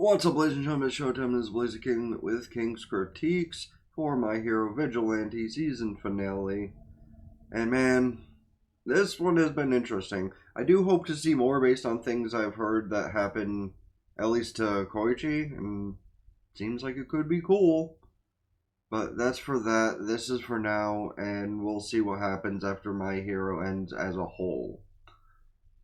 What's up, ladies and gentlemen? It's Showtime. This is Blazer King with King's Critiques for My Hero Vigilante season finale. And man, this one has been interesting. I do hope to see more based on things I've heard that happen, at least to Koichi, and seems like it could be cool. But that's for that. This is for now, and we'll see what happens after My Hero ends as a whole.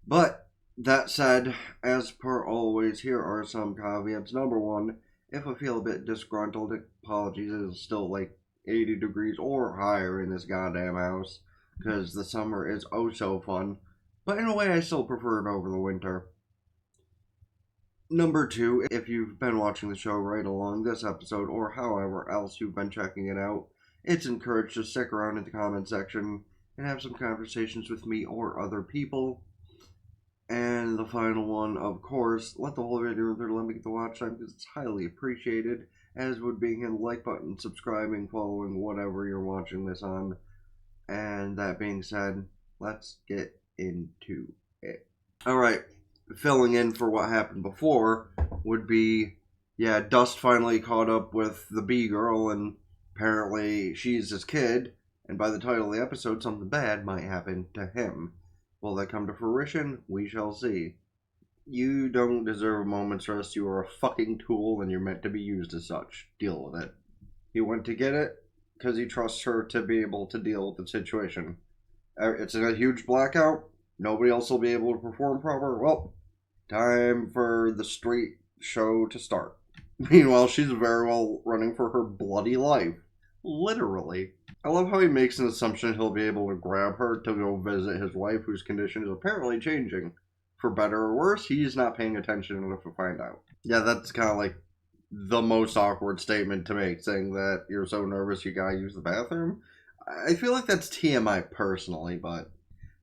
But that said, as per always, here are some caveats. Number one, if I feel a bit disgruntled, apologies, it's still like 80 degrees or higher in this goddamn house, because the summer is oh so fun, but in a way I still prefer it over the winter. Number two, if you've been watching the show right along this episode, or however else you've been checking it out, it's encouraged to stick around in the comment section and have some conversations with me or other people. And the final one, of course, let the whole video run through to let me get the watch time because it's highly appreciated, as would being hitting the like button, subscribing, following, whatever you're watching this on. And that being said, let's get into it. Alright, filling in for what happened before would be, Dust finally caught up with the B-girl, and apparently she's his kid, and by the title of the episode, something bad might happen to him. Will that come to fruition? We shall see. You don't deserve a moment's rest. You are a fucking tool and you're meant to be used as such. Deal with it. He went to get it because he trusts her to be able to deal with the situation. It's in a huge blackout. Nobody else will be able to perform proper. Well, time for the street show to start. Meanwhile, she's very well running for her bloody life. Literally. I love how he makes an assumption he'll be able to grab her to go visit his wife, whose condition is apparently changing. For better or worse, he's not paying attention enough to find out. Yeah, that's kind of like the most awkward statement to make, saying that you're so nervous you gotta use the bathroom. I feel like that's TMI personally, but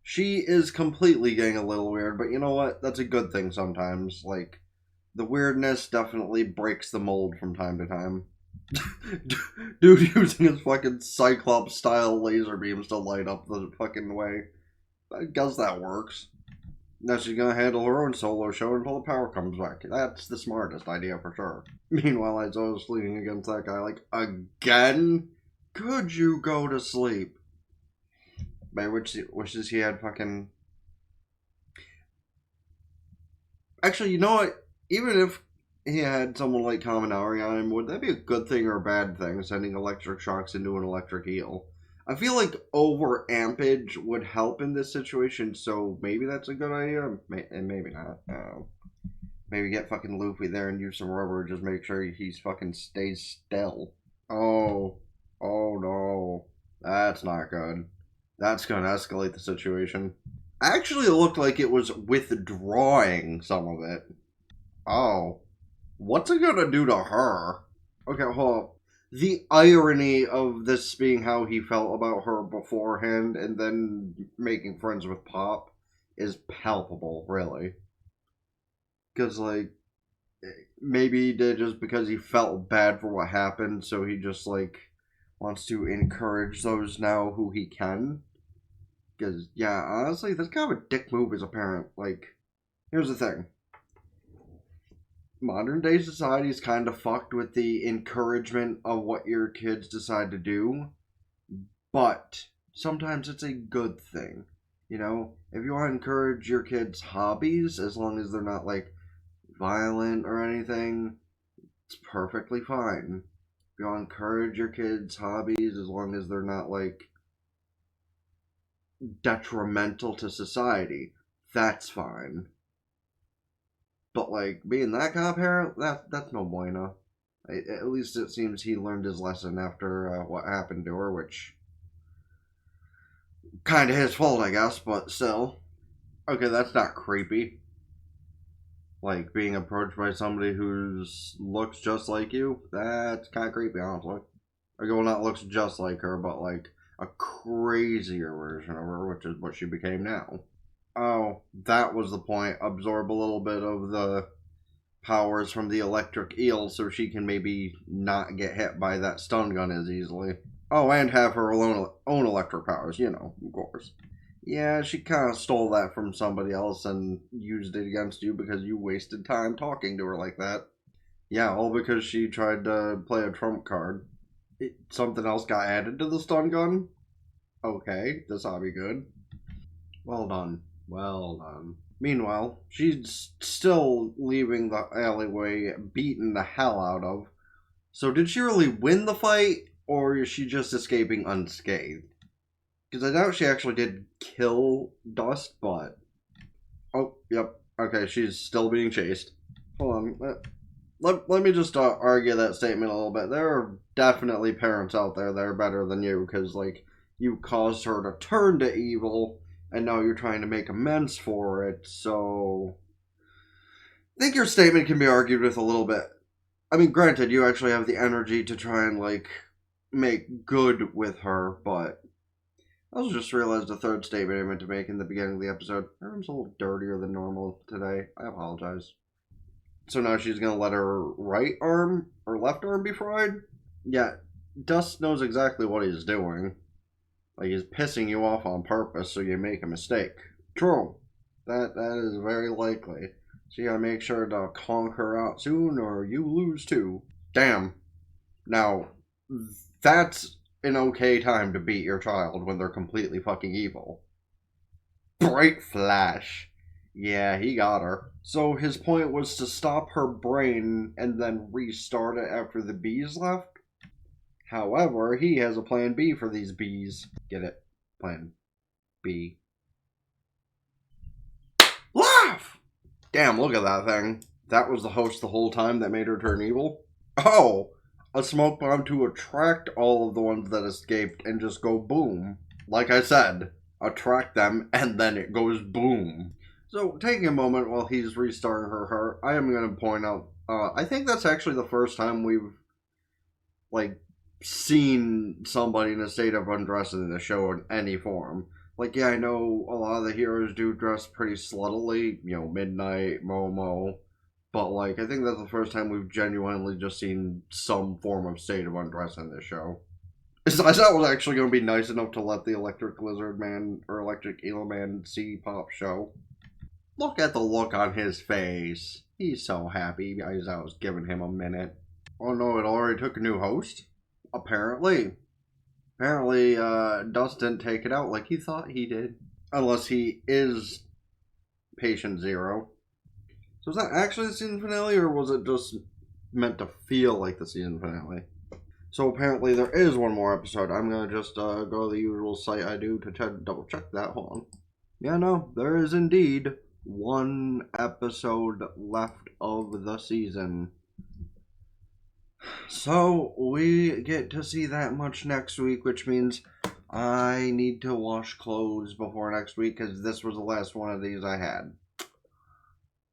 she is completely getting a little weird, but you know what? That's a good thing sometimes. Like, the weirdness definitely breaks the mold from time to time. Dude using his fucking Cyclops style laser beams to light up the fucking way. I guess that works. Now she's gonna handle her own solo show until the power comes back. That's the smartest idea for sure. Meanwhile, Aizo's leaning against that guy like, again? Could you go to sleep? By which wishes he had fucking... Actually, you know what? Even if he had someone like Kaminari on him, would that be a good thing or a bad thing, sending electric shocks into an electric eel? I feel like over ampage would help in this situation, so maybe that's a good idea, and maybe not. Maybe get fucking Luffy there and use some rubber, just make sure he's fucking stays still. Oh no. That's not good. That's gonna escalate the situation. Actually, it looked like it was withdrawing some of it. Oh. What's it gonna do to her? Okay, hold up. The irony of this being how he felt about her beforehand and then making friends with Pop is palpable, really. Because, like, maybe he did just because he felt bad for what happened, so he just, like, wants to encourage those now who he can. Because, yeah, honestly, that's kind of a dick move as a parent. Like, here's the thing. Modern day society is kind of fucked with the encouragement of what your kids decide to do, but sometimes it's a good thing. You know, if you want to encourage your kids' hobbies, as long as they're not like violent or anything, it's perfectly fine. If you want to encourage your kids' hobbies, as long as they're not like detrimental to society, that's fine. But, like, being that kind of parent, that's no bueno. At least it seems he learned his lesson after what happened to her, which... kind of his fault, I guess, but still. Okay, that's not creepy. Like, being approached by somebody who looks just like you, that's kind of creepy, honestly. Okay, well, not looks just like her, but, like, a crazier version of her, which is what she became now. Oh, that was the point. Absorb a little bit of the powers from the electric eel so she can maybe not get hit by that stun gun as easily. Oh, and have her own electric powers, you know, of course. Yeah, she kind of stole that from somebody else and used it against you because you wasted time talking to her like that. Yeah, all because she tried to play a trump card. Something else got added to the stun gun? Okay, this ought to be good. Well done. Well done. Meanwhile, she's still leaving the alleyway beaten the hell out of. So did she really win the fight, or is she just escaping unscathed? Because I doubt she actually did kill Dust, but... Oh, yep. Okay, she's still being chased. Hold on. Let me just argue that statement a little bit. There are definitely parents out there that are better than you, because, like, you caused her to turn to evil, and now you're trying to make amends for it, so... I think your statement can be argued with a little bit. I mean, granted, you actually have the energy to try and, like, make good with her, but... I also just realized the third statement I meant to make in the beginning of the episode. Her arm's a little dirtier than normal today. I apologize. So now she's gonna let her right arm or left arm be fried? Yeah, Dust knows exactly what he's doing. Like, he's pissing you off on purpose so you make a mistake. True. That is very likely. So you gotta make sure to conk her out soon or you lose too. Damn. Now, that's an okay time to beat your child when they're completely fucking evil. Bright flash. Yeah, he got her. So his point was to stop her brain and then restart it after the bees left? However, he has a plan B for these bees. Get it? Plan B. Laugh! Damn, look at that thing. That was the host the whole time that made her turn evil? Oh! A smoke bomb to attract all of the ones that escaped and just go boom. Like I said, attract them and then it goes boom. So, taking a moment while he's restarting her heart, I am going to point out, I think that's actually the first time we've, like, seen somebody in a state of undress in the show in any form. Like, yeah, I know a lot of the heroes do dress pretty sluttily, you know, Midnight, Momo, but, like, I think that's the first time we've genuinely just seen some form of state of undress in this show. I thought it was actually going to be nice enough to let the Electric Lizard Man or Electric Eel Man see Pop show. Look at the look on his face. He's so happy as I was giving him a minute. Oh no, it already took a new host? Apparently. Apparently, Dust didn't take it out like he thought he did. Unless he is Patient Zero. So is that actually the season finale, or was it just meant to feel like the season finale? So apparently there is one more episode. I'm going to just go to the usual site I do to double check that. Hold on. Yeah, no, there is indeed one episode left of the season. So we get to see that much next week, which means I need to wash clothes before next week because this was the last one of these I had.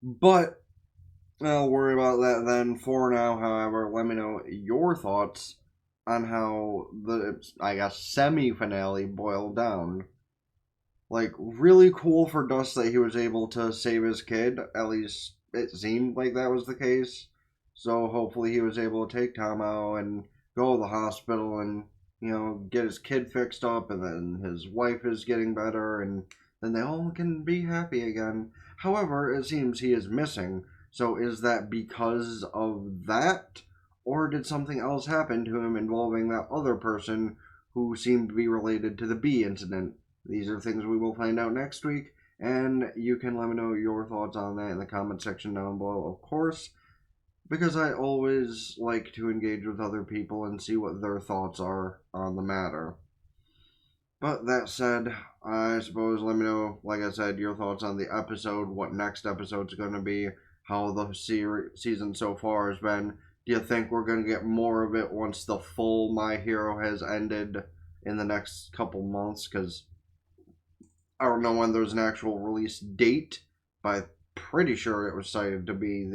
But I'll worry about that then. For now, however, let me know your thoughts on how the, I guess, semi-finale boiled down. Like, really cool for Dust that he was able to save his kid. At least it seemed like that was the case. So hopefully he was able to take time out and go to the hospital and, you know, get his kid fixed up, and then his wife is getting better, and then they all can be happy again. However, it seems he is missing. So is that because of that? Or did something else happen to him involving that other person who seemed to be related to the bee incident? These are things we will find out next week, and you can let me know your thoughts on that in the comment section down below, of course, because I always like to engage with other people and see what their thoughts are on the matter. But that said, I suppose let me know, like I said, your thoughts on the episode, what next episode's going to be, how the season so far has been. Do you think we're going to get more of it once the full My Hero has ended in the next couple months? Because I don't know when there's an actual release date, but I'm pretty sure it was cited to be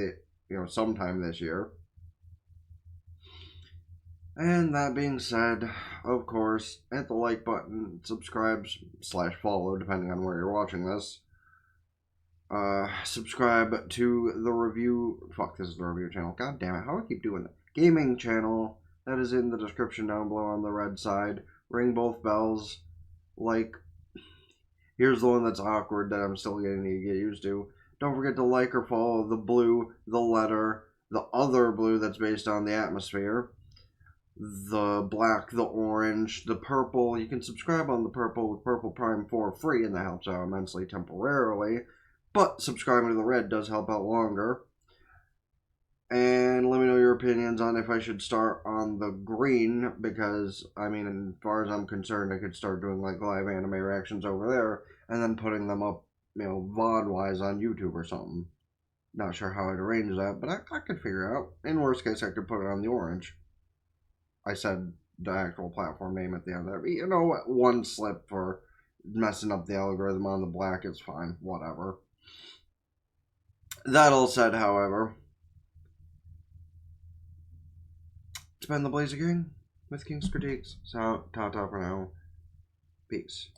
sometime this year. And that being said, of course, hit the like button, subscribe / follow, depending on where you're watching this. Subscribe to the review. Fuck, this is the review channel. God damn it, how do I keep doing that? Gaming channel. That is in the description down below on the red side. Ring both bells. Like, here's the one that's awkward that I'm still getting to get used to. Don't forget to like or follow the blue, the letter, the other blue that's based on the atmosphere, the black, the orange, the purple. You can subscribe on the purple with Purple Prime for free, and that helps out immensely temporarily. But subscribing to the red does help out longer. And let me know your opinions on if I should start on the green, because, I mean, as far as I'm concerned, I could start doing, like, live anime reactions over there, and then putting them up, VOD-wise on YouTube or something. Not sure how I'd arrange that, but I could figure out. In worst case, I could put it on the orange. I said the actual platform name at the end there. But, you know what? One slip for messing up the algorithm on the black is fine. Whatever. That all said, however, it's been the Blazer King with King's Critiques. So, ta-ta for now. Peace.